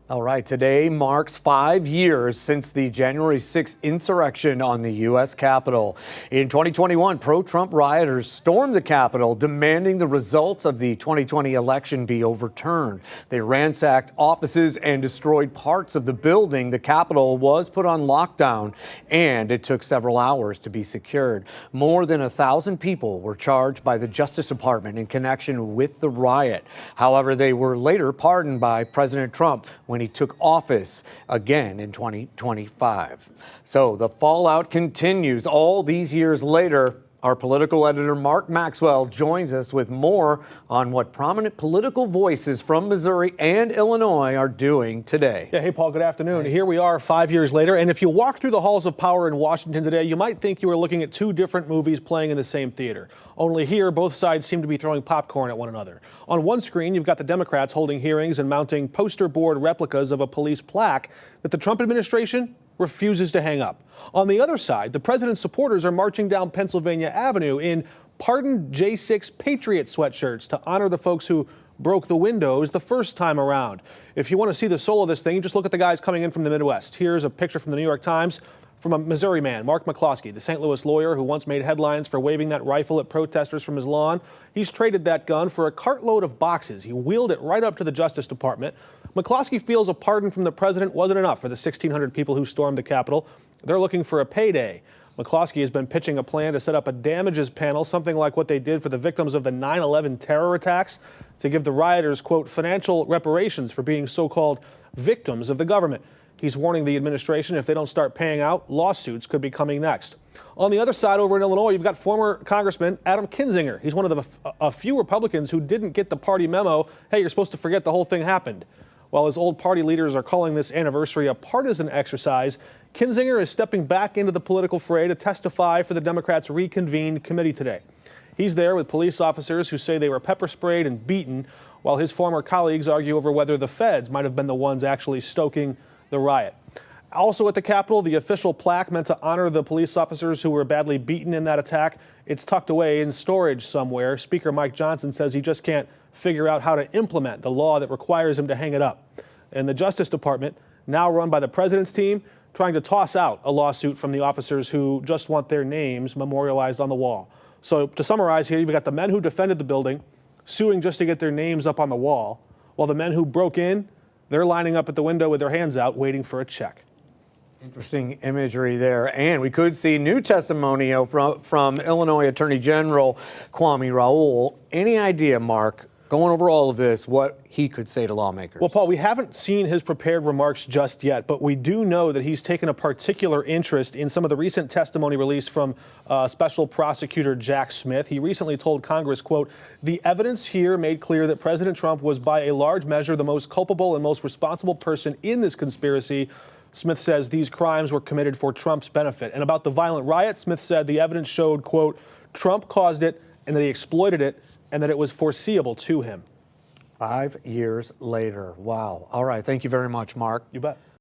All right, today marks 5 years since the January 6th insurrection on the US Capitol. In 2021, pro-Trump rioters stormed the Capitol, demanding the results of the 2020 election be overturned. They ransacked offices and destroyed parts of the building. The Capitol was put on lockdown, and it took several hours to be secured. More than 1,000 people were charged by the Justice Department in connection with the riot. However, they were later pardoned by President Trump when he took office again in 2025. So the fallout continues all these years later. Our political editor, Mark Maxwell, joins us with more on what prominent political voices from Missouri and Illinois are doing today. Yeah, hey, Paul, good afternoon. Here we are 5 years later, and if you walk through the halls of power in Washington today, you might think you were looking at two different movies playing in the same theater. Only here, both sides seem to be throwing popcorn at one another. On one screen, you've got the Democrats holding hearings and mounting poster board replicas of a police plaque that the Trump administration refuses to hang up. On the other side, the president's supporters are marching down Pennsylvania Avenue in Pardon J6 Patriot sweatshirts to honor the folks who broke the windows the first time around. If you want to see the soul of this thing, just look at the guys coming in from the Midwest. Here's a picture from the New York Times from a Missouri man, Mark McCloskey, the St. Louis lawyer who once made headlines for waving that rifle at protesters from his lawn. He's traded that gun for a cartload of boxes. He wheeled it right up to the Justice Department. McCloskey feels a pardon from the president wasn't enough for the 1,600 people who stormed the Capitol. They're looking for a payday. McCloskey has been pitching a plan to set up a damages panel, something like what they did for the victims of the 9/11 terror attacks, to give the rioters, quote, financial reparations for being so-called victims of the government. He's warning the administration if they don't start paying out, lawsuits could be coming next. On the other side, over in Illinois, you've got former Congressman Adam Kinzinger. He's one of a few Republicans who didn't get the party memo, hey, you're supposed to forget the whole thing happened. While his old party leaders are calling this anniversary a partisan exercise, Kinzinger is stepping back into the political fray to testify for the Democrats' reconvened committee today. He's there with police officers who say they were pepper sprayed and beaten, while his former colleagues argue over whether the feds might have been the ones actually stoking the riot. Also at the Capitol, the official plaque meant to honor the police officers who were badly beaten in that attack. It's tucked away in storage somewhere. Speaker Mike Johnson says he just can't figure out how to implement the law that requires him to hang it up. And the Justice Department, now run by the president's team, trying to toss out a lawsuit from the officers who just want their names memorialized on the wall. So to summarize here, you've got the men who defended the building suing just to get their names up on the wall, while the men who broke in, they're lining up at the window with their hands out, waiting for a check. Interesting imagery there. And we could see new testimony from Illinois Attorney General Kwame Raoul. Any idea, Mark, going over all of this, what he could say to lawmakers? Well, Paul, we haven't seen his prepared remarks just yet, but we do know that he's taken a particular interest in some of the recent testimony released from Special Prosecutor Jack Smith. He recently told Congress, quote, the evidence here made clear that President Trump was by a large measure the most culpable and most responsible person in this conspiracy. Smith says these crimes were committed for Trump's benefit. And about the violent riot, Smith said the evidence showed, quote, Trump caused it and that he exploited it and that it was foreseeable to him. 5 years later. Wow. All right. Thank you very much, Mark. You bet.